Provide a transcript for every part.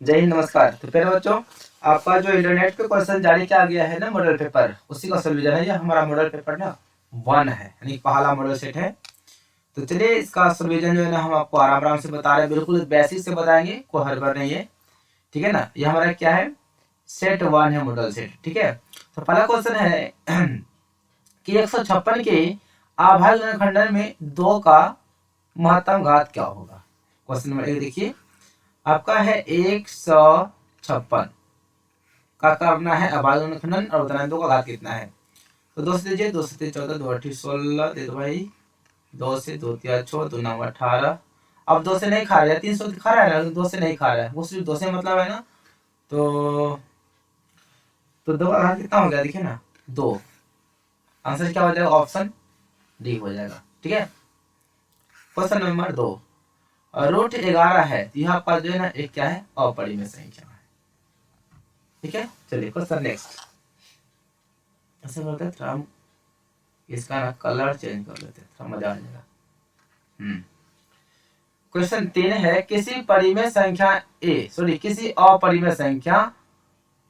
जय हिंद, नमस्कार। तो प्यारे बच्चों, आपका जो इंटरनेट पे क्वेश्चन जारी किया गया है ना, मॉडल पेपर, उसी का सोल्यूशन है। ये हमारा मॉडल पेपर ना 1 है, यानी पहला मॉडल सेट है। तो चलिए, इसका सोल्यूशन जो है ना हम आपको आराम आराम से बता रहे हैं, बिल्कुल बेसिक से बताएंगे, कोई हड़बड़ नहीं है। ठीक है ना। ये हमारा क्या है, सेट 1 है, मॉडल सेट। ठीक है। तो पहला क्वेश्चन है कि 156 के अभाज्य गुणनखंडन में 2 का महत्तम घात क्या होगा। क्वेश्चन नंबर 1 देखिए, आपका है 156 का करना है अभाज्य गुणनखंडन और बताना है 2 का घात कितना है। तो 2 से दीजिए, 2 से 3 14, 2 8 16 दे दो भाई। 2 से 2 3 6, 2 9 18। अब 2 से नहीं खा रहा है, 300 खा रहा है ना, 2 से नहीं खा रहा है, वो सिर्फ 2 से मतलब है ना। तो 2 का घात कितना हो गया, देखिए ना, 2। आंसर क्या हो जाएगा, ऑप्शन डी हो जाएगा। ठीक है। क्वेश्चन नंबर 2, रूट 11 है, तो यहाँ पर जो है ना एक क्या है, अपरिमेय संख्या है। ठीक है। चलिए क्वेश्चन नेक्स्ट। ऐसे करते हैं, थोड़ा हम इसका ना कलर चेंज कर लेते हैं, थोड़ा मजा आ जाएगा। क्वेश्चन 3 है, किसी अपरिमेय संख्या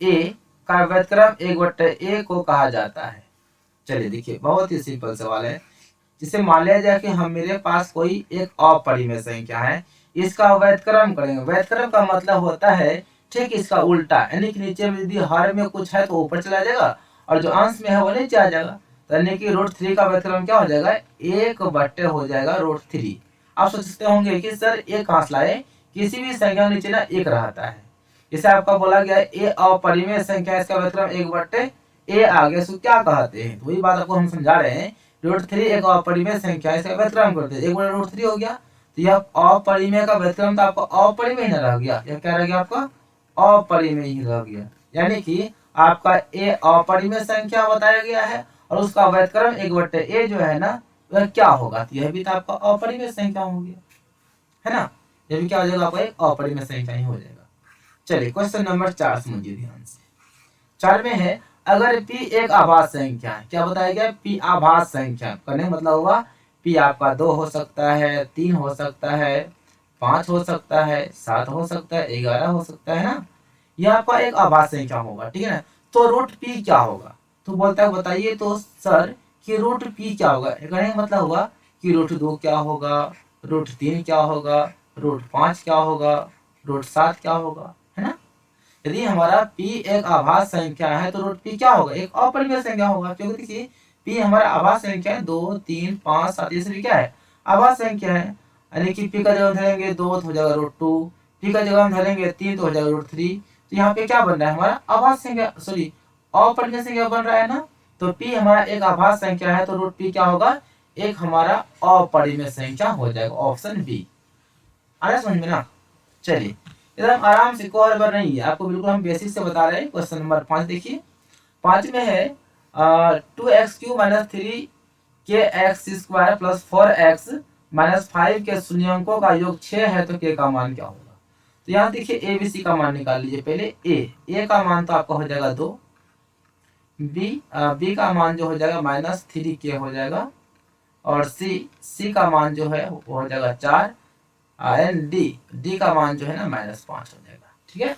ए का व्युत्क्रम 1/a को कहा जाता है। चलिए देखिए, बहुत ही सिंपल सवाल है। जिसे मान लिया जाए कि हम मेरे पास कोई एक अपरिमेय संख्या है, इसका व्युत्क्रम करेंगे। व्युत्क्रम का मतलब होता है ठीक इसका उल्टा, यानी कि नीचे में यदि हर में कुछ है तो ऊपर चला जाएगा और जो अंश में है वो नीचे आ जाएगा। तो यानी कि √3 का व्युत्क्रम क्या हो जाएगा, 1/, हो जाएगा √3। आप सोच सकते होंगे कि सर एक कहां से लाए, किसी भी संख्या के नीचे ना एक रहता है। जैसे आपका बोला गया ए अपरिमेय संख्या, इसका व्युत्क्रम 1/a आ गया, इसको क्या कहते हैं। तो वही बात आपको हम समझा रहे हैं। √3 एक अपरिमेय संख्या, इसका व्युत्क्रम करते हैं, 1/√3 हो गया। तो यह अपरिमेय का व्युत्क्रम तो आपका अपरिमेय ही रह गया। यह क्या रह गया, आपका अपरिमेय ही रह गया। यानी कि आपका ए अपरिमेय संख्या बताया गया है और उसका व्युत्क्रम 1/a जो है ना, वह क्या होगा, तो यह भी तो आपका अपरिमेय संख्या हो गया, है ना। यह भी क्या हो जाएगा, आपका एक अपरिमेय संख्या ही हो जाएगा। चलिए क्वेश्चन नंबर 4 समझिए ध्यान से। 4 में है, अगर p एक आभाज्य संख्या है, क्या बताया गया, p आभाज्य संख्या करने का मतलब हुआ p आपका 2 हो सकता है, 3 हो सकता है, 5 हो सकता है, 7 हो सकता है, 11 हो सकता है ना। यह आपका एक आभाज्य संख्या होगा। ठीक है ना। तो √p क्या होगा। तो बोलता है बताइए तो सर कि √p क्या होगा। कहने का मतलब हुआ कि √2 क्या होगा, √3 क्या होगा, √5 क्या होगा, √7 क्या होगा, है ना। यदि हमारा p एक आभाज्य संख्या है तो √p क्या होगा, एक अपरिमेय संख्या होगा। क्योंकि देखिए p हमारा आभाज्य संख्या है, 2 3 5 7, ये सभी क्या है, आभाज्य संख्या है। यानी कि p का जगह धरेंगे 2 तो हो जाएगा √2, p का जगह हम धरेंगे 3 तो हो जाएगा √3। तो यहाँ पे क्या बन रहा है, हमारा आभाज्य संख्या, सॉरी अपरिमेय संख्या बन रहा है ना। तो p हमारा एक आभाज्य संख्या है तो √p क्या होगा, एक हमारा अपरिमेय संख्या हो जाएगा, ऑप्शन बी। आ रहा समझ में ना। चलिए एकदम आराम से, कोई हड़बड़ नहीं है, आपको बिल्कुल हम बेसिक से बता रहे हैं। क्वेश्चन नंबर 5 देखिए। 5 में है 2x³ - 3 के x² + 4x - 5 के शून्यंकों का योग 6 है तो k का मान क्या होगा। तो यहाँ देखिए a b c का मान निकाल लीजिए। पहले a का मान तो आपका हो जाएगा 2, b का मान जो हो जाएगा -3k हो जाएगा, और c का मान जो है वो हो जाएगा 4, एंड डी का मान जो है ना -5 हो जाएगा। ठीक है।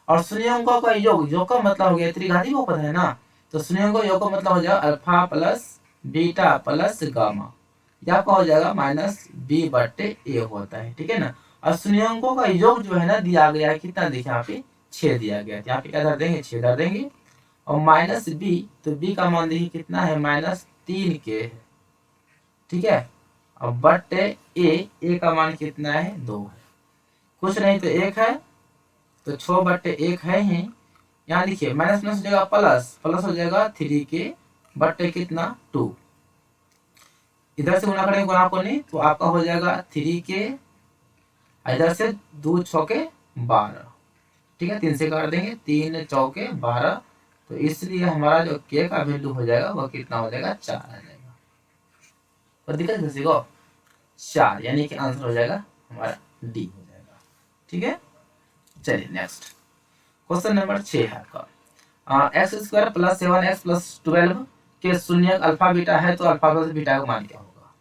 और शून्यंकों का योग का मतलब हो गया त्रिघाती बहुपद है ना। तो शून्यंकों योग का मतलब हो जाएगा alpha plus beta plus gamma, यह आपका हो जाएगा -b/a होता है। ठीक है ना। और शून्यंकों का योग जो है ना दिया गया है कितना, देखिए यहाँ पे 6 दिया गया है। यहाँ पे क्या धर देंगे, 6 धर देंगे। और -b, तो b का मान देखिए कितना है, -3k है। ठीक है। अब बटे a का मान कितना है, 2 है। कुछ नहीं तो 1 है, तो 6/1 है ही। यहाँ देखिए माइनस माइनस हो जाएगा प्लस, प्लस हो जाएगा 3k बटे कितना, 2। इधर से गुना करेंगे, गुना को नहीं तो आपका हो जाएगा 3k, इधर से 2 छके 12। ठीक है, 3 से कर देंगे, 3 चौके 12। तो इसलिए हमारा जो k का वैल्यू हो जाएगा वह कितना हो जाएगा, 4 आ जाएगा। और दिक्कत किसी को 4, यानी कि आंसर हो जाएगा हमारा डी हो जाएगा। ठीक है। चलिए नेक्स्ट क्वेश्चन नंबर 6 है आपका, x² + 7x + 12 के शून्य अल्फा बीटा है तो अल्फा प्लस बीटा का मान क्या होगा।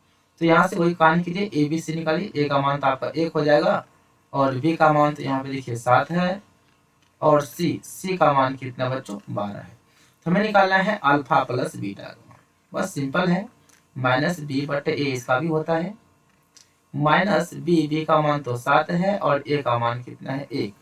तो यहाँ से वही मान कीजिए, ए बी सी निकालिए। ए का मान तो आपका 1 हो जाएगा, और बी का मान तो यहाँ पे देखिए 7 है, और सी का मान कितना बच्चों 12 है। तो हमें निकालना है अल्फा प्लस बीटा का मान। बस सिंपल है, माइनस बी बटे ए इसका भी होता है, माइनस बी का मान तो 7 है और ए का मान कितना है 1,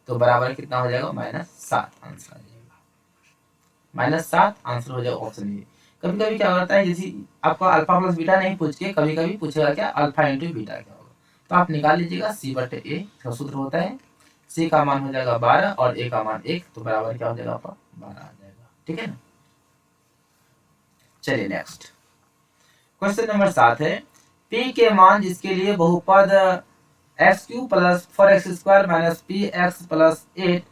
तो बराबर कितना हो जाएगा -7 आंसर आ जाएगा। -7 आंसर हो जाएगा ऑप्शन ए। कभी कभी क्या होता है, जैसे आपका अल्फा प्लस बीटा नहीं पूछ के कभी कभी पूछेगा क्या अल्फा इंटू बीटा क्या होगा, तो आप निकाल लीजिएगा सी बटे ए का सूत्र होता है, सी का मान हो जाएगा 12 और ए का मान 1, तो बराबर क्या हो जाएगा आपका 12 आ जाएगा। ठीक है ना। चलिए नेक्स्ट क्वेश्चन नंबर 7 है, p के मान जिसके लिए बहुपद x³ plus 4x² minus P x plus 8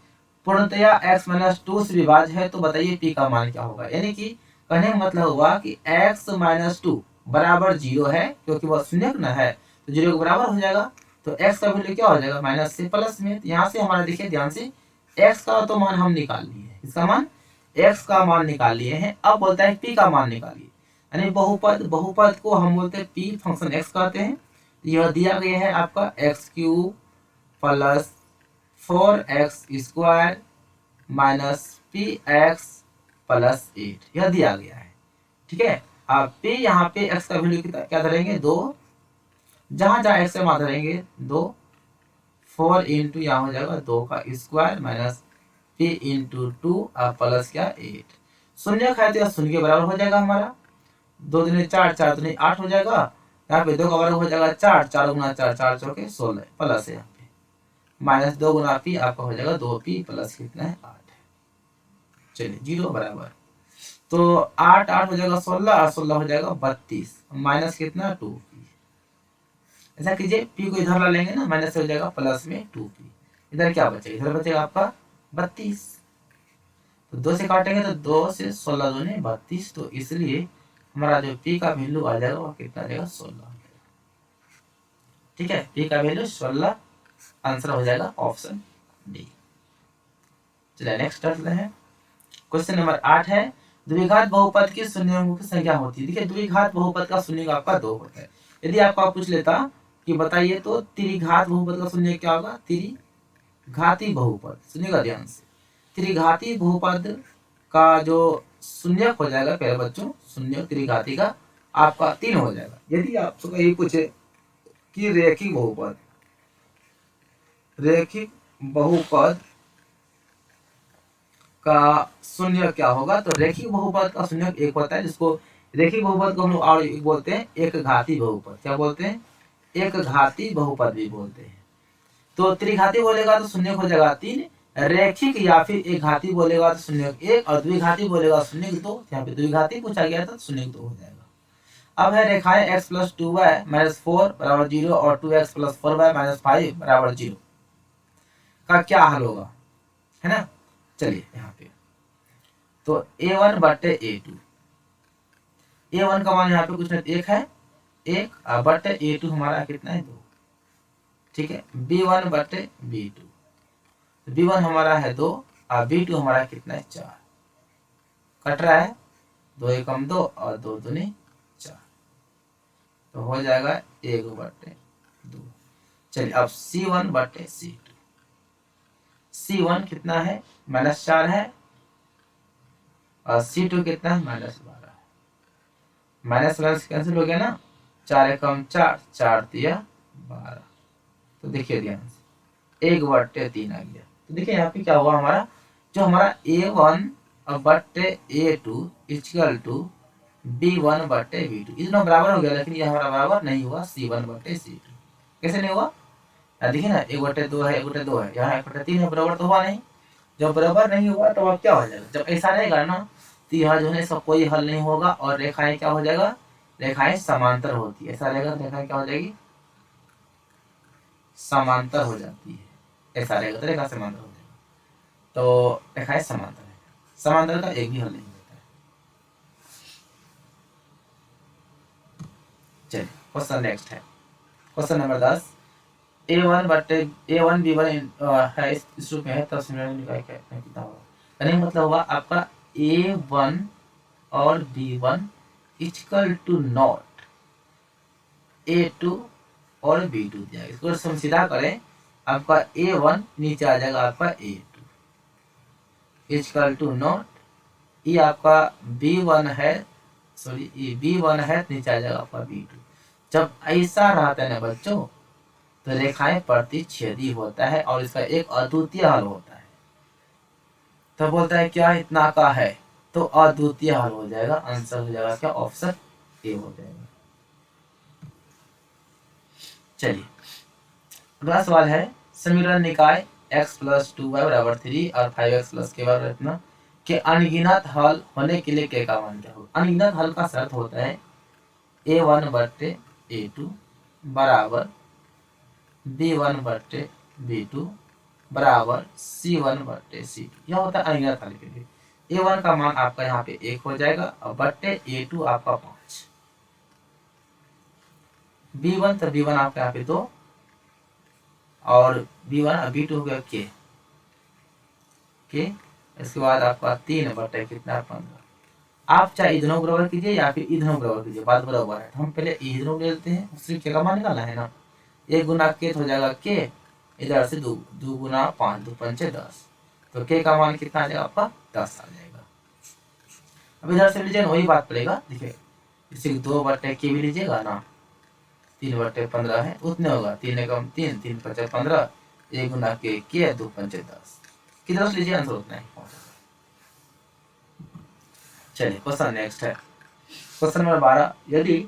पूर्णतया x-2 से विभाज्य है, तो बताइए p का मान क्या होगा। यानी कि कहने का मतलब हुआ कि x-2 बराबर 0 है, क्योंकि वह शून्य न है तो 0 के बराबर हो जाएगा, तो x का वैल्यू क्या हो जाएगा माइनस से प्लस में। यहाँ से हमारा देखिए ध्यान से x का तो मान हम निकाल लिए हैं, इसका मान x का मान निकाल लिए हैं, अब बोलता है p का मान निकालिए। यानी बहुपद को हम बोलते हैं p फंक्शन x कहते हैं। यह दिया गया है आपका x³ plus 4x² minus P x plus 8, यह दिया गया है। ठीक है, अब p यहाँ पे x का वैल्यू क्या धरेंगे 2, जहां जहां x का मान धरेंगे 2, 4 इंटू यहाँ हो जाएगा 2 का square minus p into 2 plus क्या 8, शून्य खाए तो शून्य के बराबर हो जाएगा हमारा, 2 दूनी 4, 4 दूनी 8 हो जाएगा, यहाँ पे 2 का वर्ग हो जाएगा 4, 4 गुना 4, 4 चौके 16 प्लस है यहाँ पे माइनस 2 गुना पी आपका हो जाएगा 2p प्लस कितना है 8 है। चलिए 0 बराबर, तो 8 8 हो जाएगा 16 और 16 हो जाएगा 32 माइनस कितना 2p। ऐसा कीजिए p को इधर ला लेंगे ना, माइनस हो जाएगा प्लस में 2p, इधर क्या बचेगा, इधर बचेगा आपका 32, तो 2 से काटेंगे तो 2 से 16 दूनी 32, तो इसलिए हमारा जो p का वैल्यू आ जाएगा वो कितना आ जाएगा 16। ठीक है, p का वैल्यू 16 आंसर हो जाएगा ऑप्शन डी। चलिए नेक्स्ट करते हैं, क्वेश्चन नंबर 8 है, द्विघात बहुपद की शून्यों की संख्या होती है। देखिए द्विघात बहुपद का शून्य आपका 2 होता है। यदि आपका पूछ लेता कि बताइए तो त्रिघात बहुपद का शून्य क्या होगा, त्रिघाती बहुपद, सुनिएगा ध्यान से, त्रिघाती बहुपद का जो शून्य हो जाएगा पहले बच्चों, शून्य त्रिघाती का आपका 3 हो जाएगा। यदि आपको यही पूछे कि रेखिक बहुपद का शून्य क्या होगा, तो रेखिक बहुपद का शून्य 1 होता है, जिसको रेखिक बहुपद को हम लोग और बोलते हैं एक घाती बहुपद। क्या बोलते हैं, एक घाती बहुपद भी बोलते हैं। तो त्रिघाती बोलेगा तो शून्य हो जाएगा 3, रेखिक या फिर एक घाती बोलेगा तो शून्य 1, और द्विघाती बोलेगा शून्य 2। यहाँ पे द्विघाती पूछा गया था, शून्य 2 हो जाएगा। अब है रेखाएं x प्लस 2y माइनस 4 बराबर 0 और 2x प्लस 4y माइनस 5 बराबर 0 का क्या हल होगा, है ना। चलिए यहाँ पे तो a1 बटे a2, a1 का मान यहाँ पे कुछ नहीं 1 है, 1 बटे a2 हमारा कितना है 2। ठीक है, b1 बटे b2, b1 हमारा है 2 और b2 हमारा कितना है 4, कट रहा है 2 एकम 2 और 2 दूनी 4, तो हो जाएगा 1 बटे 2। चलिए अब c1 बटे c2, c1 कितना है -4 है और c2 कितना है -12 है, माइनस माइनस कैंसिल हो गया ना, 4 एकम 4, 4 तिया 12, तो देखिए ध्यान से 1 बटे 3 आ गया। तो देखिए यहाँ पे क्या हुआ हमारा, जो हमारा a1 बटे a2 इक्वल टू b1 बटे b2, इतना बराबर हो गया, लेकिन ये हमारा बराबर नहीं हुआ c1 बटे c2। कैसे नहीं हुआ, देखिए ना 1 बटे 2 है, 1 बटे 2 है, यहाँ 1 बटे 3 है, बराबर तो हुआ नहीं। जब बराबर नहीं हुआ तो अब क्या हो जाएगा, जब ऐसा रहेगा ना तो यह जो है इसका कोई हल नहीं होगा और रेखाएं क्या हो जाएगा, रेखाएं समांतर होती है। ऐसा रहेगा तो रेखाएं क्या हो जाएगी, समांतर हो जाती है। ऐसा रहेगा तो रेखा समांतर हो जाएगी, तो रेखाएं समांतर है, समांतर का एक भी हल नहीं होता है। चलिए क्वेश्चन नेक्स्ट है, क्वेश्चन नंबर 10, a1 बटे a1 b1 है इस रूप में है, तब सिमिलर कितना होगा, यानी मतलब हुआ आपका a1 और b1 equal to not a2 और b2 दिया। इसको हम सीधा करें आपका A1 नीचे आ जाएगा आपका A2 इक्वल टू नॉट, ये आपका B1 है, सॉरी ये B1 है, नीचे आ जाएगा आपका B2। जब ऐसा रहता है ना बच्चों, तो रेखाएं प्रतिच्छेदी होता है और इसका एक अद्वितीय हल होता है। तो बोलता है क्या इतना का है, तो अद्वितीय हल हो जाएगा, आंसर हो जाएगा क्या, ऑप्शन ए हो जाएगा। चलिए अगला सवाल है, समीकरण निकाय x प्लस 2y बराबर 3 और 5x प्लस के बराबर इतना के अनगिनत हल होने के लिए के का मान क्या होगा। अनगिनत हल का शर्त होता है A1 बट्टे A2 बराबर B1 बट्टे B2 बराबर C1 बट्टे C2। यह होता है अनगिनत हल के लिए। A1 का मान आपका यहाँ पे 1 हो जाएगा और बट्टे A2 आपका 5, B1 तो B1 आपका यहाँ पे 2 और B1 और B2 हो गया के इसके बाद आपका 3 बट्टे कितना 15। आप चाहे इधरों बराबर कीजिए या फिर इधरों बराबर कीजिए, बात बराबर है। हम पहले इधरों ले लेते हैं, सिर्फ के का मान निकालना है ना। 1 गुना के हो जाएगा के, इधर से 2 गुना 5 2 5 10, तो के का मान कितना आ जाएगा आपका 10 आ जाएगा। अब इधर से लीजिए वही बात पड़ेगा, देखिए इसे 2 बट्टे के भी लीजिएगा ना, 3 बट्टे 15 है उतने होगा, 3 कम 3 3 5 15, 1 गुना के 2 5 10, किधर से लीजिए आंसर उतना ही। चलिए क्वेश्चन नेक्स्ट है, क्वेश्चन नंबर 12, यदि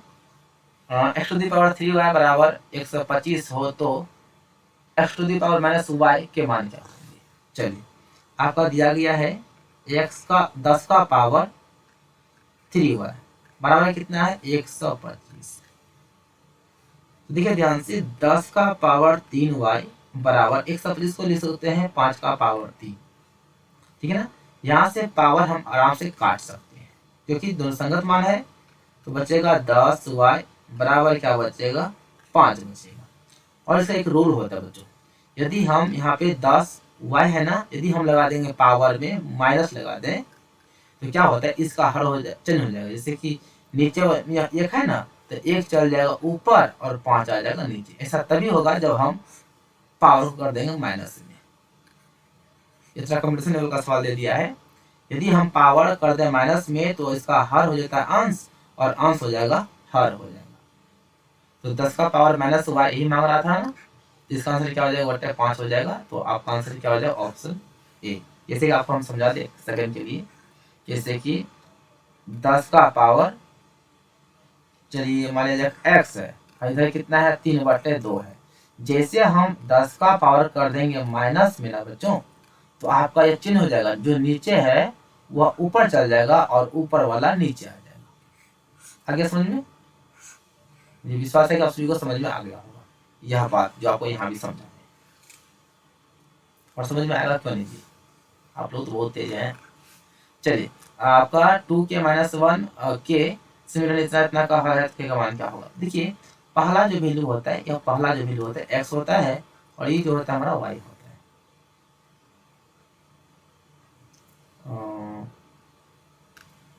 x to the power 3y बराबर 125 हो तो x to the power minus y के मान क्या होंगे। चलिए आपका दिया गया है x का 10 का पावर 3y बराबर कितना है 125। तो देखिए ध्यान से 10 का पावर 3y बराबर 125 को लिख सकते हैं 5 का पावर 3, ठीक है ना। यहाँ से पावर हम आराम से काट सकते हैं क्योंकि दोनों संगत मान है, तो बचेगा 10y बराबर क्या बचेगा 5 बचेगा। और इसका एक रूल होता है बच्चों, यदि हम यहाँ पे 10y है ना, यदि हम लगा देंगे पावर में माइनस लगा दें तो क्या होता है इसका हर हो चेंज हो जाएगा। जैसे कि नीचे 1 है ना, तो 1 चल जाएगा ऊपर और 5 आ जाएगा नीचे। ऐसा तभी होगा जब हम पावर को कर देंगे माइनस में। इतना कंपटीशन लेवल का सवाल दे दिया है, यदि हम पावर कर दें माइनस में तो इसका हर हो जाता है अंश और अंश हो जाएगा हर हो जाएगा। तो 10 का पावर माइनस y यही मांग रहा था ना, इसका आंसर क्या हो जाएगा बट्टे 5 हो जाएगा। तो आपका आंसर क्या हो जाएगा ऑप्शन ए। जैसे कि आपको हम समझा दे सेकंड के लिए, जैसे कि 10 का पावर, चलिए मान लीजिए x है, इधर कितना है 3 बट्टे 2 है। जैसे हम 10 का पावर कर देंगे माइनस में ना बच्चों, तो आपका ये चिन्ह हो जाएगा, जो नीचे है वह ऊपर चल जाएगा और ऊपर वाला नीचे आ जाएगा। आगे समझ में, मुझे विश्वास है कि आप सभी को समझ में आ गया होगा यह बात जो आपको यहाँ भी समझा है। और समझ में आएगा क्यों नहीं जी, आप लोग तो बहुत तेज हैं। चलिए आपका 2k माइनस 1 के सिमिलर इतना का है, के का मान क्या होगा। देखिए पहला जो वैल्यू होता है, यह पहला जो वैल्यू होता है x होता है और ये जो होता है हमारा y होता है।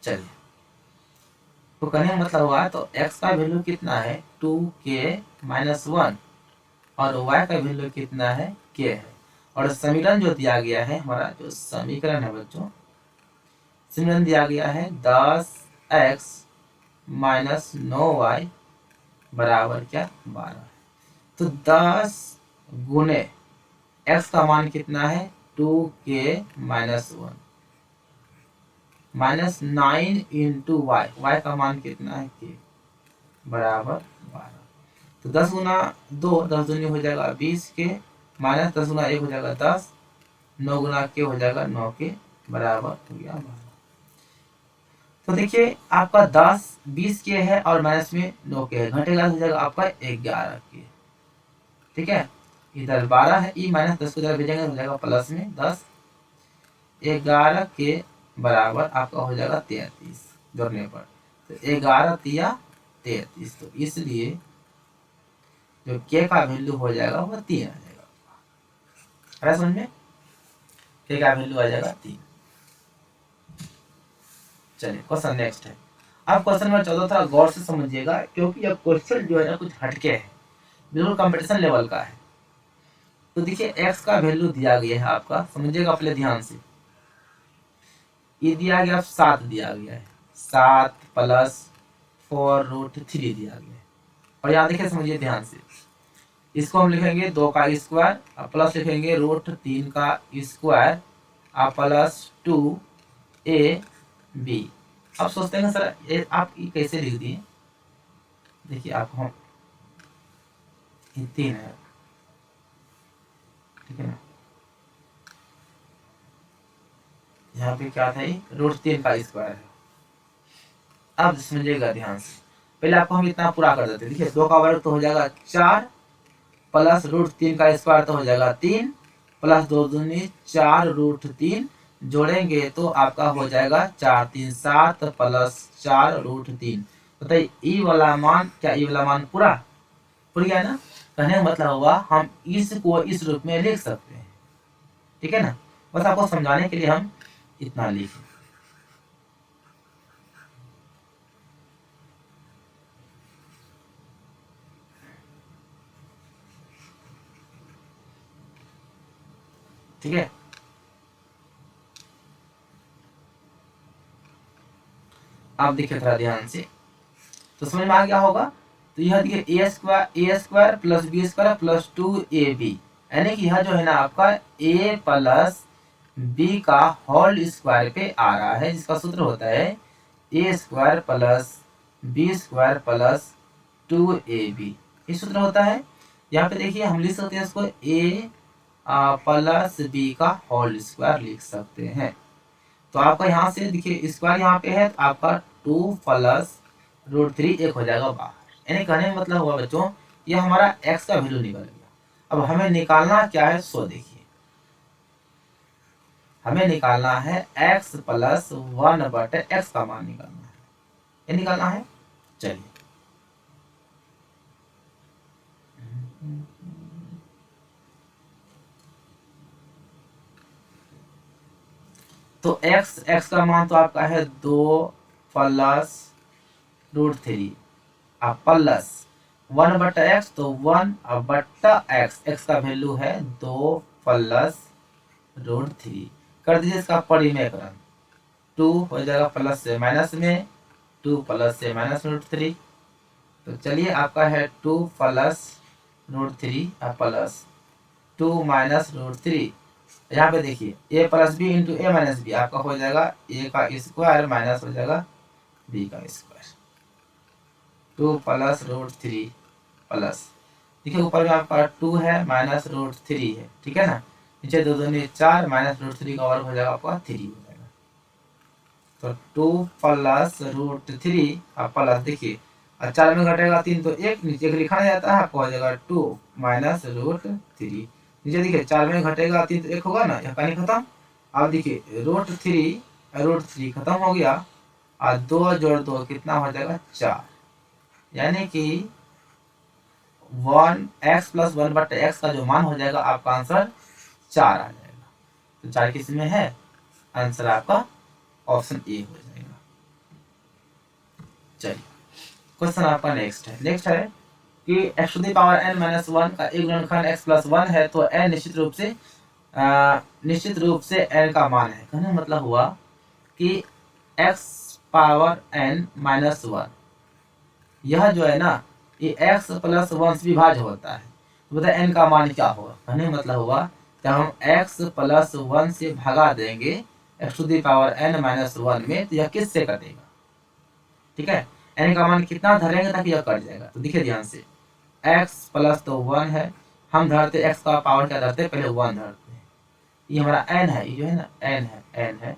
चलिए तो कहने का मतलब हुआ, तो x का वैल्यू कितना है 2k माइनस 1 और y का वैल्यू कितना है k है। और समीकरण जो दिया गया है, हमारा जो समीकरण है बच्चों, समीकरण दिया गया है 10x माइनस 9y बराबर क्या 12। तो 10 गुने x का मान कितना है 2k minus 1 minus 9 into Y, Y का मान कितना है k बराबर 12। तो 10 गुना 2, 10 दूनी हो जाएगा 20 के, माइनस 10 गुना 1 हो जाएगा 10, 9 गुना के हो जाएगा 9 के बराबर हो गया 12। तो देखिए आपका 10 20 के है और माइनस में 9 के है, घटेगा हो जाएगा आपका 11 के, ठीक है। इधर 12 है, ई माइनस 10 को इधर भेजेंगे हो जाएगा प्लस में 10, 11 के बराबर आपका हो जाएगा 33 जोड़ने पर। तो 11 तिया 33, तो इसलिए जो के का वैल्यू हो जाएगा वो 3 आ जाएगा। अरे समझ में, के का वैल्यू आ जाएगा 3। चलिए क्वेश्चन नेक्स्ट है। अब क्वेश्चन नंबर 14 थोड़ा गौर से समझिएगा क्योंकि यह क्वेश्चन जो है ना कुछ हटके है, बिल्कुल कंपटीशन लेवल का है। तो देखिए x का वैल्यू दिया गया है आपका, समझिएगा पहले ध्यान से। ये दिया गया 7 दिया गया है, 7 प्लस 4√3 दिया गया है। और यहाँ देखिए समझिए ध्यान से, इसको हम लिखेंगे 2 का स्क्वायर और प्लस लिखेंगे √3 का स्क्वायर और प्लस 2ab। अब सोचते हैं सर ये आप ये कैसे लिख दिए। देखिए आपको हम ये 3 है, ठीक है ना, यहाँ पे क्या था, ये √3 का स्क्वायर है। अब समझिएगा ध्यान से, पहले आपको हम इतना पूरा कर देते हैं। देखिए 2 का वर्ग तो हो जाएगा 4 प्लस √3 का स्क्वायर तो हो जाएगा 3 प्लस 2 दूनी 4√3 जोड़ेंगे तो आपका हो जाएगा 4 3 7 प्लस 4√3। बताइए ई वाला मान, क्या ई वाला मान पूरा पूरा गया ना। कहने का मतलब हुआ हम इसको इस रूप में लिख सकते हैं, ठीक है ना। बस आपको समझाने के लिए हम इतना लिखे। ठीक है, आप देखिए थोड़ा ध्यान से तो समझ में आ गया होगा। तो यह देखिए A square plus B square plus 2ab, यानी कि यह जो है ना आपका a प्लस बी का होल स्क्वायर पे आ रहा है, जिसका सूत्र होता है A square plus B square plus 2ab, ये सूत्र होता है। यहाँ पे देखिए हम लिख सकते हैं इसको a प्लस बी का होल स्क्वायर लिख सकते हैं। तो आपका यहाँ से देखिए स्क्वायर यहाँ पे है तो आपका 2 प्लस √3 एक हो जाएगा बाहर। यानी कहने का मतलब हुआ बच्चों ये हमारा x का वैल्यू निकल गया। अब हमें निकालना क्या है, सो देखिए हमें निकालना है x प्लस 1/x का मान निकालना है, ये निकालना है। चलिए तो x का मान तो आपका है 2 प्लस √3 प्लस 1/x, तो 1/x, x का वैल्यू है 2 प्लस √3। कर दीजिए इसका परिमेयकरण, 2 हो जाएगा प्लस से माइनस में, 2 प्लस से माइनस √3। तो चलिए आपका है 2 प्लस √3 प्लस 2 माइनस √3। यहाँ पे देखिए a plus B into A minus B, आपका हो जाएगा a का स्क्वायर माइनस हो जाएगा b का स्क्वायर। 2 प्लस √3 प्लस, देखिए ऊपर में आपका 2 है माइनस √3 है, ठीक है ना। नीचे 2 दूनी 4 माइनस √3 का वर्ग हो जाएगा आपका 3 हो जाएगा। तो 2 प्लस √3 प्लस, देखिए 4 में घटेगा 3 तो 1, नीचे लिखा नहीं जाता है, आपको हो जाएगा 2 माइनस √3। नीचे देखिए 4 में घटेगा 3 तो 1 होगा ना, यह कहानी खत्म। अब देखिए √3 खत्म हो गया और 2 जोड़ 2 कितना हो जाएगा 4, यानी कि 1x प्लस 1/x का जो मान हो जाएगा आपका आंसर 4 आ जाएगा। तो 4 किस में है, आंसर आपका ऑप्शन ए हो जाएगा। चलिए क्वेश्चन आपका नेक्स्ट है कि x⁴n - 1 का एक गुणनखंड x प्लस 1 है तो n निश्चित रूप से n का मान है। कहने का मतलब हुआ कि x⁴n - 1 यह जो है ना ये x प्लस 1 से विभाज्य होता है। तो बताए n का मान क्या होगा। कहने का मतलब हुआ जब हम x प्लस 1 से भगा देंगे x⁴n - 1 में तो यह किससे कटेगा, ठीक है। n का मान कितना धरेंगे ताकि यह कट जाएगा। तो देखिए ध्यान से x प्लस तो 1 है, हम धरते x का पावर क्या धरते हैं, पहले 1 धरते हैं। ये हमारा n है, ये जो है ना n है।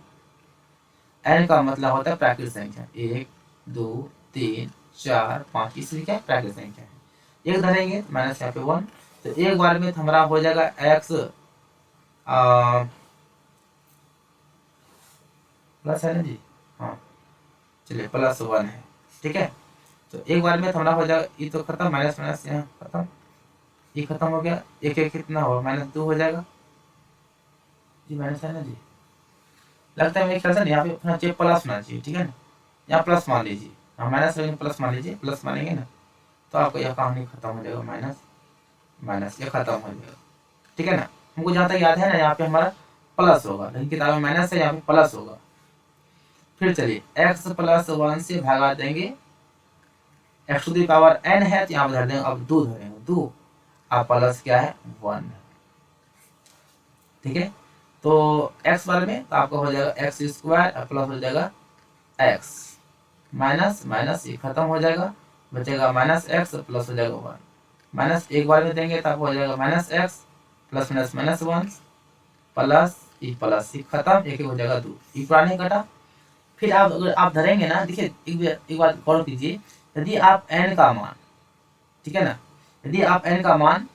n का मतलब होता है प्राकृतिक संख्या, 1 2 3 4 5, इसलिए क्या प्राकृतिक संख्या है। एक धरेंगे माइनस यहाँ पे 1, तो एक बार में हमारा हो जाएगा x प्लस है ना जी, हाँ चलिए प्लस 1 है, ठीक है। तो एक बार में हमारा हो जाएगा, ये तो खत्म, माइनस माइनस यहाँ खत्म, ये खत्म हो गया, एक एक कितना होगा -2 हो जाएगा जी, माइनस है ना जी। लगता है मेरे ख्याल से यहाँ पे अपना चाहिए प्लस होना चाहिए, ठीक है ना। यहाँ प्लस मान लीजिए, हाँ माइनस प्लस मान लीजिए, प्लस मानेंगे ना तो आपको यह कहानी खत्म हो जाएगा, माइनस माइनस ये खत्म हो जाएगा। ठीक है ना। हमको जहाँ तक याद है ना, यहाँ पे हमारा प्लस होगा, लेकिन किताब में माइनस है, यहाँ पे प्लस होगा। फिर चलिए x प्लस 1 से भगा देंगे, x to the power n है तो यहाँ पर धर देंगे, अब 2 धरेंगे, 2 अब प्लस क्या है 1, ठीक है। तो x वाले में तो आपका हो जाएगा एक्स स्क्वायर प्लस हो जाएगा x, माइनस माइनस ये खत्म हो जाएगा, बचेगा माइनस एक्स प्लस हो जाएगा 1, माइनस एक बार में देंगे तो आपको हो जाएगा minus x plus minus minus 1 plus ये खत्म, एक हो जाएगा 2, ये पूरा नहीं घटा। फिर आप अगर आप धरेंगे ना, देखिए एक बात गौर कीजिए, यदि आप n का मान, ठीक है ना, यदि आप n का मान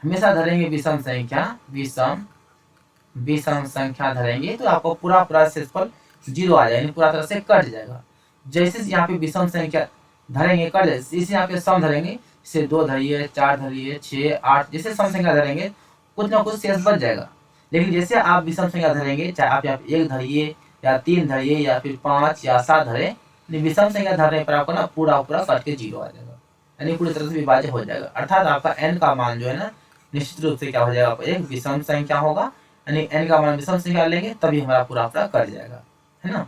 हमेशा धरेंगे विषम संख्या, विषम संख्या धरेंगे तो आपको पूरा पूरा शेषफल 0 आ जाएगा, पूरा तरह से कट जाएगा। जैसे यहाँ पे विषम संख्या धरेंगे कट जाए, इसे यहाँ पे सम धरेंगे, इसे 2 धरिए, 4 धरिए, 6, 8, जैसे सम संख्या धरेंगे कुछ ना कुछ शेष बच जाएगा। लेकिन जैसे आप विषम संख्या धरेंगे, चाहे आप यहाँ पे 1 धरिए या 3 धरिए या फिर 5 या 7 धरे, विषम संख्या धरने पर आपको ना पूरा पूरा कट के 0 आ जाएगा, यानी पूरी तरह से विभाज्य हो जाएगा। अर्थात आपका n का मान जो है ना निश्चित रूप से क्या हो जाएगा, एक विषम संख्या होगा, यानी n का मान विषम संख्या लेंगे तभी हमारा पूरा पूरा कट जाएगा, है ना।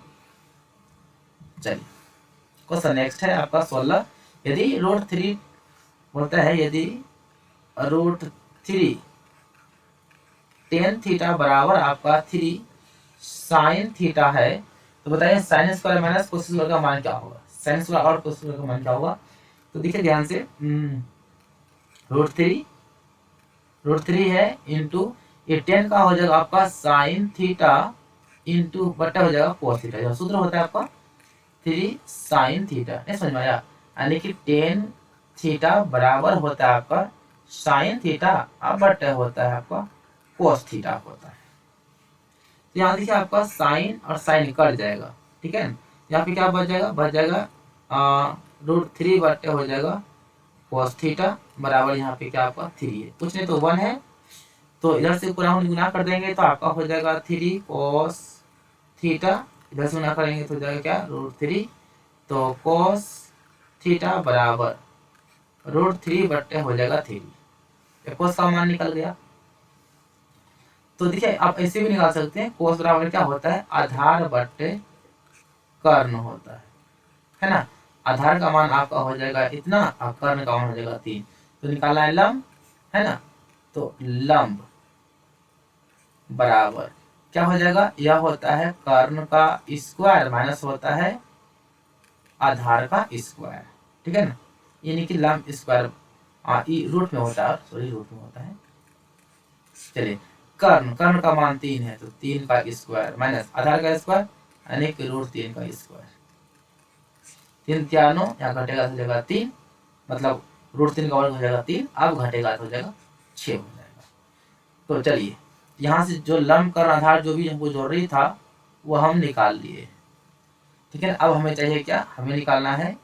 चलिए क्वेश्चन नेक्स्ट है आपका 16, यदि √3 बोलता है, यदि √3 टेन थीटा बराबर आपका 3 साइन थीटा है, तो बताइए sine square minus cos square का मान क्या होगा, साइन स्क्वायर और कोस स्क्वायर का मान क्या होगा। तो देखिए ध्यान से, √3 है इंटू ये 10 का हो जाएगा आपका साइन थीटा इंटू बट्टा हो जाएगा कोस थीटा, जो सूत्र होता है आपका 3 साइन थीटा, नहीं समझ में आया, यानी कि 10 थीटा बराबर होता है आपका साइन थीटा, अब बट्टा होता है आपका कोस थीटा होता है। तो यहाँ देखिए आपका साइन और साइन कट जाएगा, ठीक है। यहाँ पे क्या बच जाएगा, बच जाएगा √3 बट्टे हो जाएगा कोस थीटा बराबर, यहाँ पे क्या आपका 3 है, कुछ नहीं तो 1 है, तो इधर से पूरा हम गुना कर देंगे तो आपका हो जाएगा 3 कोस थीटा, इधर से गुना करेंगे तो हो जाएगा क्या √3, तो कोस थीटा बराबर √3 बट्टे हो जाएगा 3, कोस का मान निकल गया। तो देखिए आप ऐसे भी निकाल सकते हैं, कोस बराबर क्या होता है, आधार बट्टे कर्ण होता है ना। आधार का मान आपका हो जाएगा इतना और कर्ण का मान हो जाएगा 3, तो निकालना है लंब, है ना, तो लंब बराबर क्या हो जाएगा, यह होता है कर्ण का स्क्वायर माइनस होता है आधार का स्क्वायर, ठीक है ना, यानी कि लंब स्क्वायर रूट में होता है, सॉरी रूट में होता है। चलिए कर्ण का मान 3 है, तो 3 का स्क्वायर माइनस आधार का स्क्वायर, यानी कि √3 का स्क्वायर, 3 4 9, यहाँ घटेगा तो हो जाएगा 3, मतलब √3 का वर्ग हो जाएगा 3, अब घटेगा तो हो जाएगा 6 हो जाएगा। तो चलिए यहाँ से जो लंब कर्ण आधार जो भी हमको जरूरी था वो हम निकाल लिए, ठीक है। अब हमें चाहिए क्या, हमें निकालना है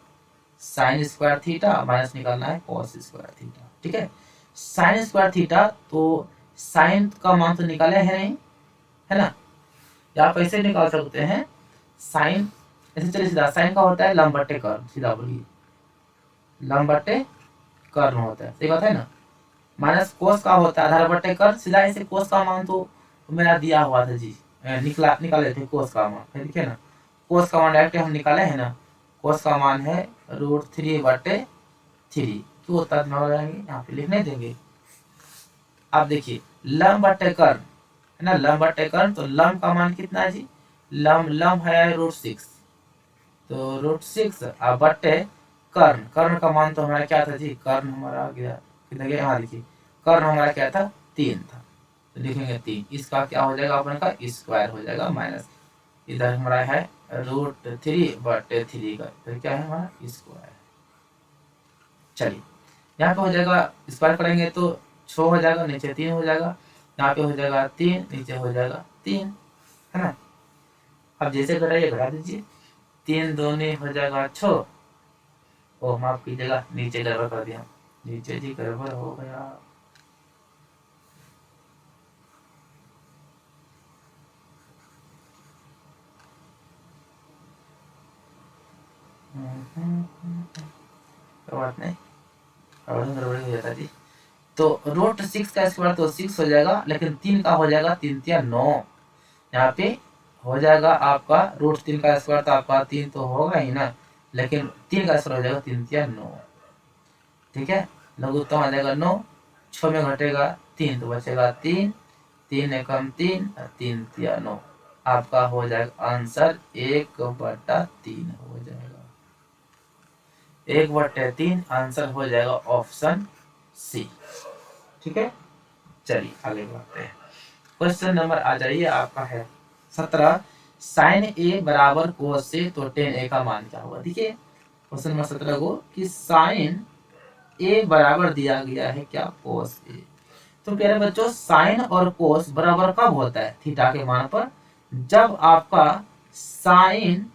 साइन स्क्वायर थीटा माइनस निकालना है कॉस स्क्वायर थीटा, ठीक है। साइन स्क्वायर थीटा, तो साइन का मान तो निकाले है नहीं, है ना, या आप ऐसे निकाल सकते हैं साइन, ऐसे चलिए सीधा, साइन का होता है लंब बट्टे कर्ण, सीधा बोलिए लंब बट्टे कर्ण होता है, सही बात है ना। माइनस कोस का होता है आधार बट्टे कर्ण, सीधा ऐसे कोस का मान तो मेरा दिया हुआ था जी, निकाले थे कोस का मान, देखिए ना कोस का मान डायरेक्ट हम निकाले है ना, कोस का मान है √3 बट्टे 3, क्यों होता है हो जाएंगे, यहाँ पे लिखने देंगे। अब देखिए लंब बट्टे कर्ण है ना, लंब बट्टे कर्ण, तो लंब का मान कितना है जी, लंब है √6, तो √6 अब बट्टे कर्ण का मान तो हमारा क्या था जी, कर्ण हमारा गया कितना गया, यहाँ देखिए कर्ण हमारा क्या था 3 था, तो लिखेंगे 3, इसका क्या हो जाएगा अपन का स्क्वायर हो जाएगा माइनस, इधर हमारा है √3 बट्टे 3 का, तो क्या है हमारा स्क्वायर। चलिए यहाँ पे हो जाएगा स्क्वायर करेंगे तो 6 हो जाएगा, नीचे 3 हो जाएगा, यहाँ पे हो जाएगा 3, नीचे हो जाएगा 3, है ना। अब जैसे घटाइए घटा दीजिए, 3 दूनी हो जाएगा 6, ओ माफ कीजिएगा नीचे गड़बड़ कर दिया, नीचे जी गड़बड़ हो गया, कोई बात नहीं, गड़बड़ हो जाता जी। तो रूट 6 का स्क्वायर तो 6 हो जाएगा, लेकिन 3 का हो जाएगा 3 तिया 9। यहाँ पे हो जाएगा आपका रूट 3 का स्क्वायर, तो आपका 3 तो होगा ही ना, लेकिन 3 का स्क्वायर हो जाएगा 3 तिया 9। ठीक है, लघुत्तम आ जाएगा 9, 6 में घटेगा 3 तो बचेगा 3, 3 एकम 3, 3 तिया 9। आपका हो जाएगा आंसर 1/3 हो जाएगा, 1/3 आंसर हो जाएगा ऑप्शन सी। ठीक है, चलिए आगे बढ़ते हैं। क्वेश्चन नंबर आ जाइए, आपका है 17। साइन ए बराबर कोस से, तो टेन ए का मान क्या होगा। देखिए क्वेश्चन नंबर 17 को कि साइन ए बराबर दिया गया है क्या, कोस ए। तो प्यारे बच्चों, साइन और कोस बराबर कब होता है थीटा के मान पर, जब आपका साइन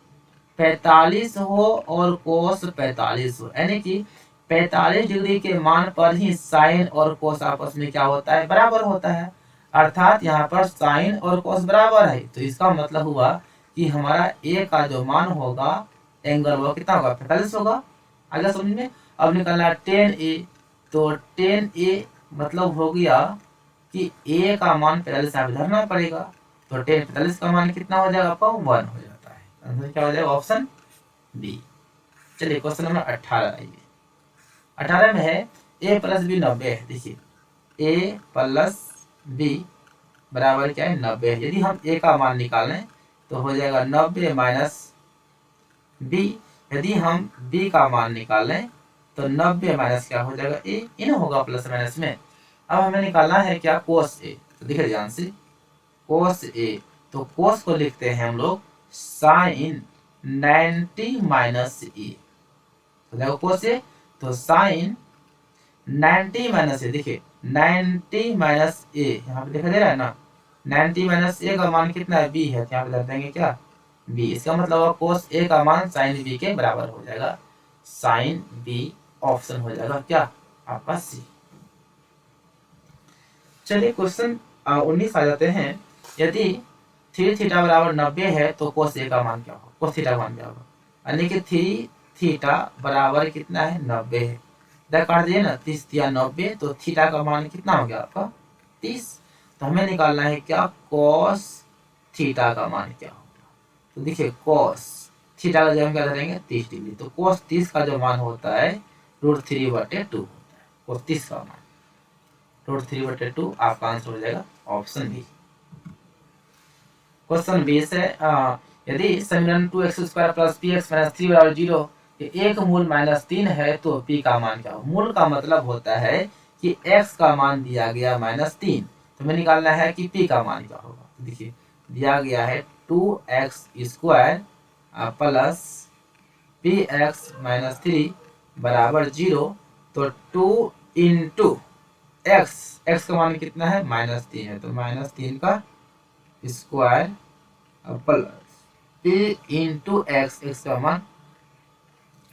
45 हो और कोस 45 हो, यानी कि 45 डिग्री के मान पर ही साइन और कोस आपस में क्या होता है, बराबर होता है। अर्थात यहाँ पर साइन और कोस बराबर है, तो इसका मतलब हुआ कि हमारा ए का जो मान होगा, एंगल वो कितना होगा, 45 होगा। आगे समझ में। अब निकालना है 10a, तो 10a मतलब हो गया कि a का मान 45 यहाँ पे धरना पड़ेगा, तो 10 45 का मान कितना हो जाएगा आपका, 1 हो जाता है। आंसर क्या हो जाएगा, ऑप्शन बी। चलिए क्वेश्चन नंबर 18 आइए। 18 में है a प्लस बी 90 है। देखिए a प्लस बी बराबर क्या है, 90 है। यदि हम a का मान निकालें तो हो जाएगा 90 माइनस b। यदि हम b का मान निकालें तो 90 माइनस क्या हो जाएगा, a इन होगा प्लस माइनस में। अब हमें निकालना है क्या, कोस a। तो देखिए ध्यान से, कोस a, तो कोस को लिखते हैं हम लोग साइन 90 माइनस ए। तो देखो कोस a, तो साइन 90 माइनस ए। देखिए 90 माइनस ए यहाँ पे दिखाई दे रहा है ना, 90 माइनस ए का मान कितना है, बी है, तो यहाँ पे रख देंगे क्या, बी। इसका मतलब कोस ए का मान साइन बी के बराबर हो जाएगा, साइन बी ऑप्शन हो जाएगा क्या, आपका सी। चलिए क्वेश्चन 19 आ जाते हैं। यदि 3 थीटा बराबर 90 है तो कोस ए का मान क्या होगा, कोस थीटा का मान क्या होगा, यानी कि 3 थीटा बराबर कितना है, 90 है। इधर काट दिए ना, 30 या 90, तो थीटा का मान कितना हो गया आपका, 30। तो हमें निकालना है क्या, कोस थीटा का मान क्या होगा। तो देखिए कोस थीटा का जब हम क्या करेंगे, 30 डिग्री, तो कोस 30 का जो मान होता है √3/2 होता है, कोस 30 का मान √3/2 आपका आंसर हो जाएगा ऑप्शन बी। क्वेश्चन 20 है, यदि समीकरण 2x² + px - 3 = 0 के एक मूल -3 है तो p का मान क्या हो। मूल का मतलब होता है कि x का मान दिया गया -3, तो हमें निकालना है कि p का मान क्या होगा। तो देखिए दिया गया है 2x² प्लस px - 3 बराबर 0, तो 2 इंटू x का मान कितना है, -3 है, तो -3 का square plus p into x का मान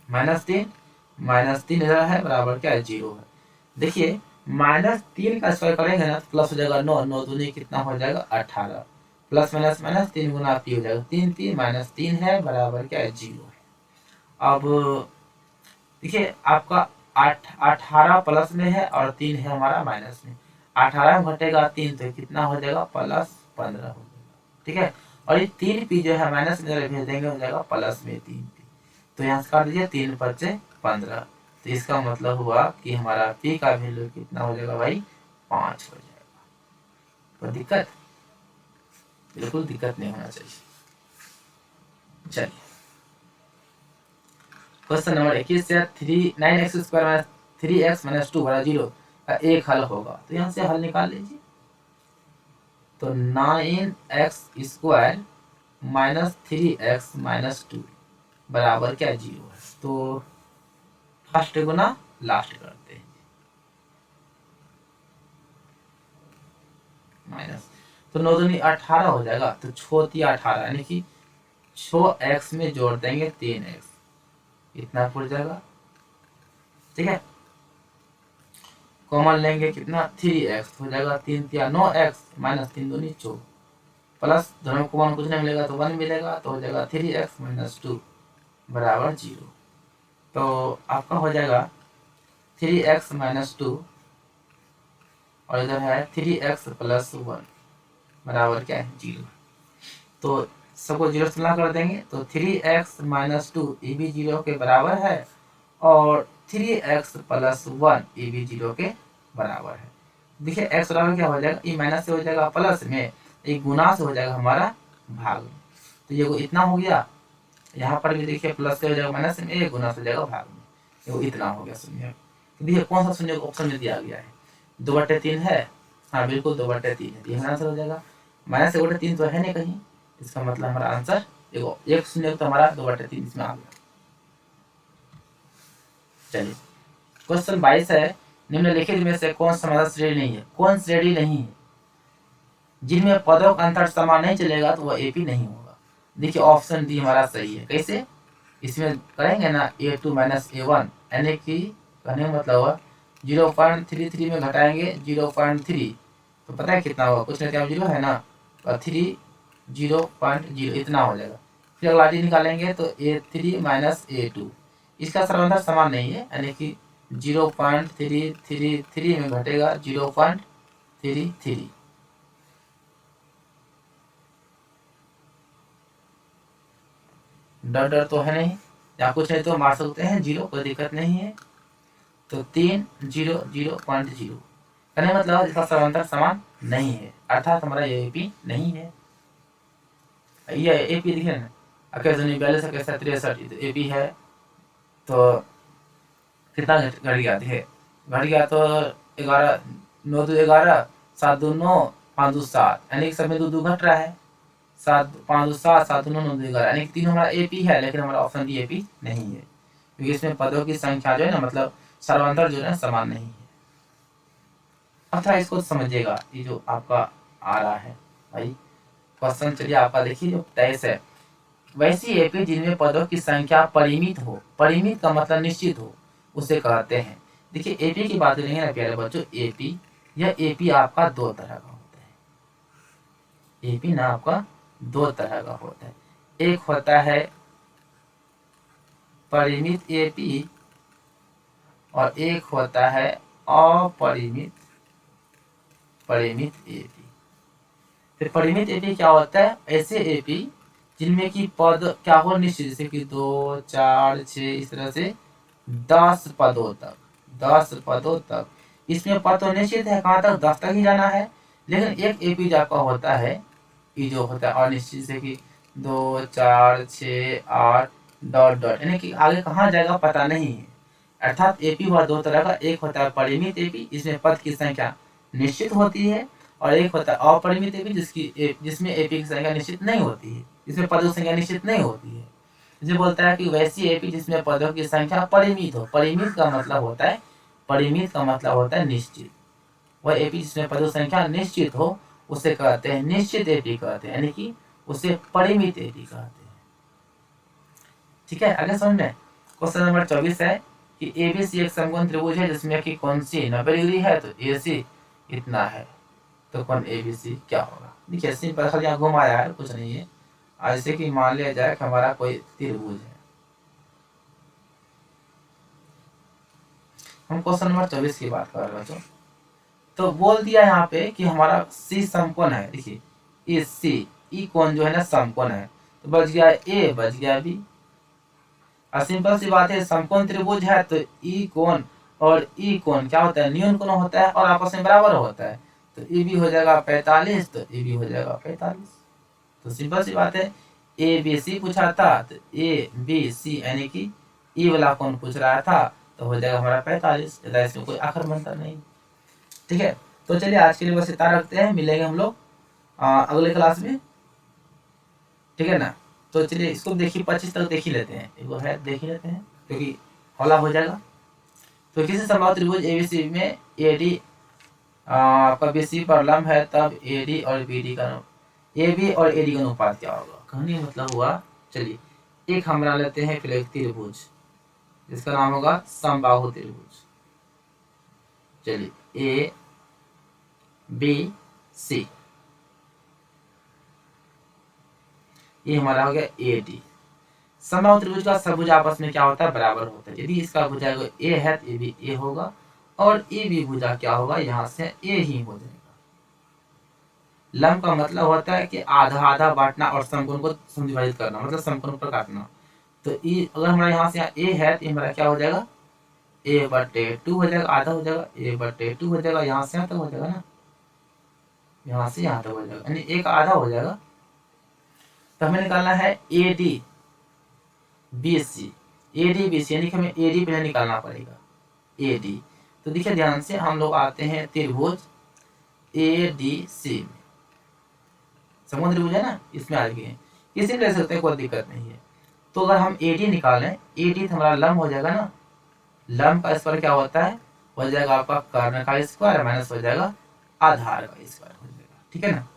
-3 इधर है बराबर क्या है, 0 है। देखिए -3 का स्क्वायर करेंगे ना तो प्लस हो जाएगा 9, 9 दूनी कितना हो जाएगा 18, प्लस माइनस माइनस 3 गुना p हो जाएगा, 3 3 -3 है बराबर क्या है, 0 है। अब देखिए आपका 18 प्लस में है और 3 है हमारा माइनस में, 18 में घटेगा 3 तो कितना हो जाएगा, +15 हो जाएगा। ठीक है, और ये 3 पी जो है माइनस में भेज देंगे, हो जाएगा प्लस में 3 पी। तो यहाँ से काट दीजिए, 3 × 5 = 15। तो इसका मतलब हुआ कि हमारा पी का वैल्यू कितना हो जाएगा भाई, 5 हो जाएगा। तो दिक्कत, बिल्कुल दिक्कत नहीं होना चाहिए। चलिए क्वेश्चन नंबर 21 से 9x² - 3x - 2 = 0 का एक हल होगा। तो यहाँ से हल निकाल लीजिए। तो 9x² - 3x - 2 बराबर क्या, 0 है। तो फर्स्ट गुना लास्ट करते हैं, माइनस, तो 9 दूनी 18 हो जाएगा, तो 6 × 18 यानी कि 6x में जोड़ देंगे 3x, इतना पड़ जाएगा। ठीक है, कॉमन लेंगे कितना, 3x हो जाएगा, 3 × 9x - 3 दूनी 4, प्लस दोनों कॉमन कुछ नहीं मिलेगा तो 1 मिलेगा, तो हो जाएगा 3x - 2 बराबर 0। तो आपका हो जाएगा 3x - 2 और इधर है 3x + 1 बराबर क्या है 0। तो सबको 0 से तुलना कर देंगे तो 3x - 2 ये भी 0 के बराबर है और 3x + 1 ये भी 0 के बराबर है। देखिए x बराबर क्या हो जाएगा, ये माइनस से हो जाएगा प्लस में, ये गुना से हो जाएगा हमारा भाग में। तो ये इतना हो गया, यहाँ पर भी देखिए प्लस से हो जाएगा माइनस में, ये गुना से हो जाएगा भाग में, ये इतना हो गया शून्य। तो देखिए कौन सा शून्य ऑप्शन में दिया गया है, 2/3 है। हाँ बिल्कुल 2/3 है, ये आंसर हो जाएगा। -1/3 तो है नहीं कहीं, इसका मतलब हमारा आंसर देखो एक शून्य तो हमारा 2/3 इसमें आ गया। चलिए क्वेश्चन 22 है, निम्नलिखित में से कौन समाधान श्रेणी नहीं है। कौन श्रेणी नहीं है, जिनमें पदों का अंतर समान नहीं चलेगा तो वह एपी नहीं होगा। देखिए ऑप्शन डी हमारा सही है। कैसे, इसमें करेंगे ना A2 - A1 यानी कि कहने का मतलब हुआ 0.33 में घटाएंगे 0.3 तो पता है कितना होगा, कुछ नहीं क्या 0 है ना, और 3 0.0 इतना हो जाएगा। फिर अगला डी निकालेंगे तो A3 - A2 इसका समाधान समान नहीं है, यानी कि 0.333 में घटेगा 0.33। डर तो है नहीं, या कुछ नहीं तो मार सकते हैं 0, कोई दिक्कत नहीं है। तो 3 0 0.0 कहने मतलब इसका समांतर समान नहीं है, अर्थात हमारा ये एपी नहीं है। ये एपी दिखे ना, 41 63 तो एपी है। तो कितना घट गया, देखिए घट गया तो 11 9 2 11 7 2 9 5 2 7 यानी कि सब में 2 2 घट रहा है, 7 5 2 7 7 2 9 9 2 11 यानी कि 3 हमारा एपी है, लेकिन हमारा ऑप्शन डी एपी नहीं है, क्योंकि इसमें पदों की संख्या जो है ना मतलब सर्वांतर जो है समान नहीं है। अब थोड़ा इसको समझिएगा, ये जो आपका आ रहा है भाई क्वेश्चन, चलिए आपका देखिए जो 23 है, वैसी एपी जिनमें पदों की संख्या परिमित हो, परिमित का मतलब निश्चित हो, उसे कहते हैं। देखिए एपी की बात करेंगे ना प्यारे बच्चों, एपी यह एपी आपका 2 तरह का होता है। एपी ना आपका 2 तरह का होता है, एक होता है परिमित एपी और एक होता है अपरिमित परिमित एपी। फिर परिमित एपी क्या होता है, ऐसे एपी जिनमें की पद क्या हो निश्चित, जैसे कि 2 4 6 इस तरह से 10 पदों तक, 10 पदों तक इसमें पद तो निश्चित है, कहाँ तक 10 तक ही जाना है। लेकिन एक एपी जो आपका होता है, ये जो होता है अनिश्चित, जैसे कि 2 4 6 8 डॉट डॉट यानी कि आगे कहाँ जाएगा पता नहीं है। अर्थात एपी हुआ 2 तरह का, एक होता है परिमित एपी इसमें पद की संख्या निश्चित होती है, और एक होता है अपरिमित एपी जिसमें एपी की संख्या निश्चित नहीं होती है, इसमें पदों की संख्या निश्चित नहीं होती है। इसे बोलता है कि वैसी एपी जिसमें पदों की संख्या परिमित हो, परिमित का मतलब होता है, परिमित का मतलब होता है निश्चित। वह एपी जिसमें पदों की संख्या निश्चित हो उसे कहते हैं निश्चित एपी कहते हैं, यानी कि उसे परिमित एपी कहते हैं। ठीक है, आगे समझ में। क्वेश्चन नंबर 24 है कि एबीसी एक समकोण त्रिभुज है जिसमें कि कौन सी 90 डिग्री है, तो एसी इतना है, तो कौन एबीसी क्या होगा। देखिए सिंपल खाली यहाँ घुमाया है, कुछ नहीं है। जैसे कि मान लिया जाए कि हमारा कोई त्रिभुज है, हम क्वेश्चन नंबर 24 की बात कर रहे हैं बच्चों। तो बोल दिया यहाँ पे कि हमारा सी समकोण है, देखिए ये सी ई कोण जो है ना समकोण है, तो बच गया ए बच गया बी। और सिंपल सी बात है, समकोण त्रिभुज है तो ई कोण और ई कोण क्या होता है, न्यून कोण होता है और आपस में बराबर होता है, तो ई भी हो जाएगा 45 तो ई भी हो जाएगा 45। तो सिंपल सी बात है, ए बी सी पूछा था तो ए बी सी यानी कि ई वाला कोण पूछ रहा था, तो हो जाएगा हमारा 45, इसमें कोई आखिर मंतर नहीं। ठीक है, तो चलिए आज के लिए बस इतना रखते हैं, मिलेंगे हम लोग अगले क्लास में, ठीक है ना। तो चलिए इसको देखिए 25 तक देख ही लेते हैं, एक बार है देख ही लेते हैं क्योंकि हौला हो जाएगा। तो किसी समबाहु त्रिभुज एबीसी में एडी आपका बीसी पर लंब है, तब एडी और बीडी का एबी और एडी का अनुपात क्या होगा। कहने मतलब हुआ, चलिए एक हम बना लेते हैं फिर एक त्रिभुज जिसका नाम होगा समबाहु त्रिभुज। चलिए ए बी सी, ये हमारा हो गया ए डी। समबाहु त्रिभुज का सब भुज आपस में क्या होता है, बराबर होता है। यदि इसका भुजा ए है तो ये भी ए होगा, और ए बी भुजा क्या होगा, यहाँ से ए ही हो जाएगा। लंब का मतलब होता है कि आधा आधा बांटना और समकोण को समविभाजित करना, मतलब समकोण पर काटना। तो ई अगर हमारा यहाँ से यहाँ ए है तो हमारा क्या हो जाएगा, a/2 हो जाएगा, आधा हो जाएगा, a/2 हो जाएगा, यहाँ से यहाँ तक हो जाएगा ना, यहाँ से यहाँ तक हो जाएगा, यानी एक आधा हो जाएगा। तो हमें निकालना है AD BC, AD BC यानी कि हमें AD पहले निकालना पड़ेगा, AD। तो देखिए ध्यान से, हम लोग आते हैं त्रिभुज ADC में, समूह त्रिभुज है ना, इसमें आ गए, किसी भी ले सकते हैं, कोई दिक्कत नहीं है। तो अगर हम AD निकालें, AD तो हमारा लंब हो जाएगा ना, लंब का स्क्वायर क्या होता है, हो जाएगा आपका कर्ण का स्क्वायर माइनस हो जाएगा आधार का स्क्वायर हो जाएगा, ठीक है ना।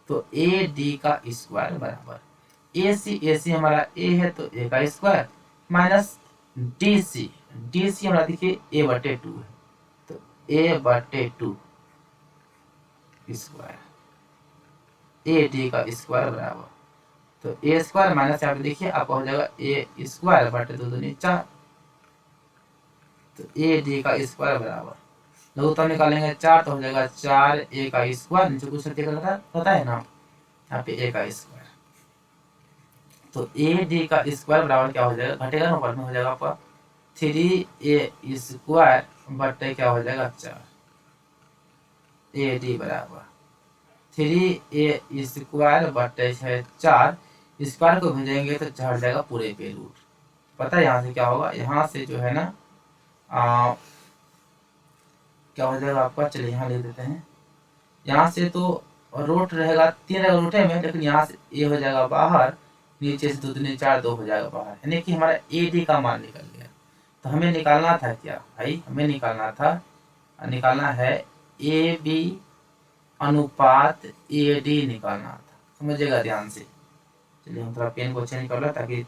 तो AD का स्क्वायर बराबर AC हमारा A है तो A का स्क्वायर माइनस DC हमारा देखिए A/2 है, तो A/2 स्क्वायर AD का स्क्वायर बराबर, तो A स्क्वायर माइनस यहाँ पे देखिए आपका हो जाएगा A स्क्वायर बटे 2 दूनी 4, तो AD का स्क्वायर बराबर लघुत्तम निकालेंगे 4 तो हो जाएगा 4A का स्क्वायर, नीचे कुछ पता है ना, यहाँ पे A का स्क्वायर। तो AD का स्क्वायर बराबर क्या हो जाएगा, घटेगा ना, ऊपर में हो जाएगा आपका 3A स्क्वायर बटे क्या हो जाएगा 4, AD बराबर 3A स्क्वायर बटे 4, स्क्वायर को भेजेंगे तो चढ़ जाएगा पूरे पे रूट। पता है यहाँ से क्या होगा, यहाँ से जो है ना क्या हो जाएगा आपका, चलिए यहाँ लिख देते हैं, यहाँ से तो रूट रहेगा 3 रूट है में, लेकिन यहाँ से ए हो जाएगा बाहर, नीचे से 2 दूनी 4 2 हो जाएगा बाहर, यानी कि हमारा AD का मान निकल गया। तो हमें निकालना था क्या भाई, हमें निकालना है AB अनुपात AD निकालना था, समझिएगा ध्यान से। चलिए हम थोड़ा पेन को चेंज कर लो ताकि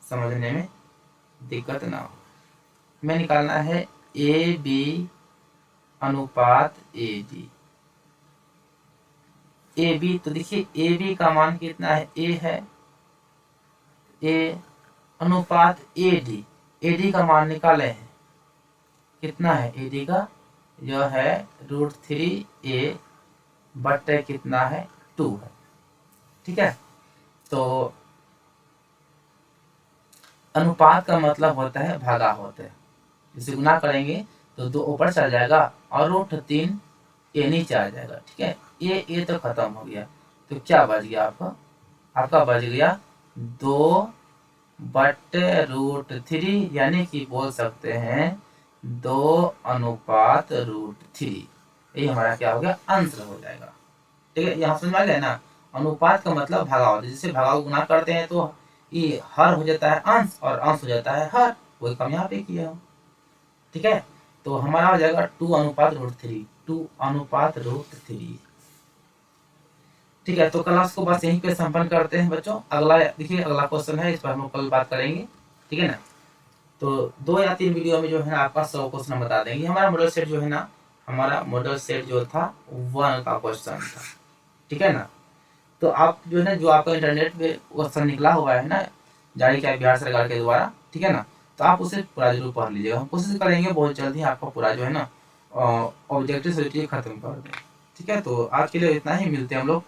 समझने में दिक्कत ना हो। हमें निकालना है AB अनुपात AD, AB तो देखिए AB का मान कितना है, A है, A अनुपात AD का मान निकाले हैं, कितना है AD का, जो है √3A बटे कितना है 2 है, ठीक है। तो अनुपात का मतलब होता है भागा होता है, इसे गुना करेंगे तो 2 ऊपर चल जाएगा और √3A नीचे आ जाएगा, ठीक है। ये तो खत्म हो गया, तो क्या बच गया आपका बच गया 2 बटे √3, यानी कि बोल सकते हैं 2 अनुपात √3, यही हमारा क्या हो गया, आंसर हो जाएगा, ठीक है। यहाँ समझ में आ गया ना, अनुपात का मतलब भागा होता है, जिससे भागा को गुना करते हैं तो ये हर हो जाता है अंश और अंश हो जाता है हर, वही काम यहाँ पे किया हम, ठीक है। तो हमारा हो जाएगा 2 अनुपात √3, ठीक है। तो क्लास को बस यहीं पे संपन्न करते हैं बच्चों। अगला देखिए, अगला क्वेश्चन है, इस पर हम लोग कल बात करेंगे, ठीक है ना। तो 2 या 3 वीडियो में जो है ना आपका 100 क्वेश्चन बता देंगे। हमारा मॉडल सेट जो है ना, हमारा मॉडल सेट जो था 1 का क्वेश्चन था, ठीक है ना। तो आप जो है ना, जो आपका इंटरनेट पे क्वेश्चन निकला हुआ है ना जारी किया बिहार सरकार के द्वारा, ठीक है ना, तो आप उसे पूरा जरूर पढ़ लीजिएगा। हम कोशिश करेंगे बहुत जल्दी आपका पूरा जो है ना ऑब्जेक्टिव सेटिंग खत्म कर दें, ठीक है। तो आज के लिए इतना ही, मिलते हैं हम लोग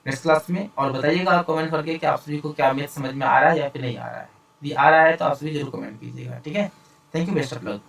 नेक्स्ट क्लास में। और बताइएगा आप कमेंट करके कि आप सभी को क्या मैथ समझ में आ रहा है या फिर नहीं आ रहा है। यदि आ रहा है तो आप सभी जरूर कमेंट कीजिएगा, ठीक है। Thank you, best of luck.